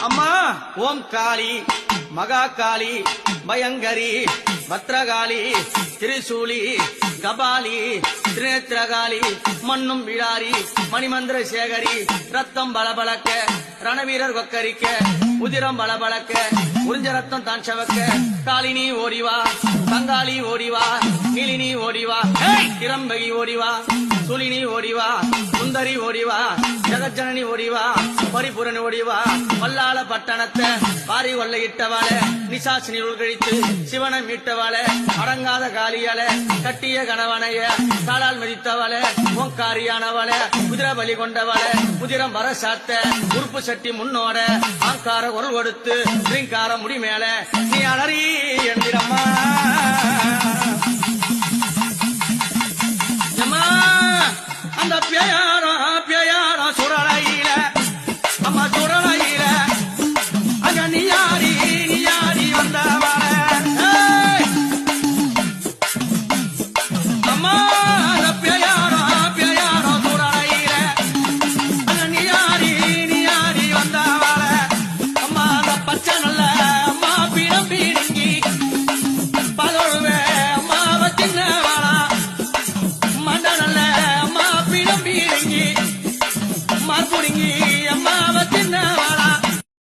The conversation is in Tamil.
அம்மா ஓம் காளி மகா காளி பயங்கரி பத்ரகாளி திரிசூலி கபாலி திரிநேத்திரகாளி மண்ணும் விழாரி மணிமந்திர சேகரி ரத்தம் பலபலக்க ரணவீரர் கொக்கரிக்க உதிரம் பலபலக்க உறிஞ்ச ரத்தம் தான் சவக்க காளினி ஓடிவா பங்காளி ஓடிவா நீலினி ஓடிவா திரம்பகி ஓடிவா சுலினி ஓடிவா சுந்தரி ஓடிவா ஜெகஜனனி ஓடிவா பரிபுரன் ஓடிவா வல்லாள பட்டணத்தை பாரி கொள்ளையிட்டவாள நிசாசினி உள்கழித்து சிவனை மீட்டவாள அடங்காத காலியால கட்டிய கணவனைய காலால் மிதித்தவாள ஓங்காரியானவாள குதிரை பலி கொண்டவாள குதிரம் வர சாத்த உறுப்பு சட்டி முன்னோட ஆங்கார குரல் கொடுத்து ஸ்ரீங்கார முடி மேல நீ அலறி என்கிறம்மா அந்த பேயாரா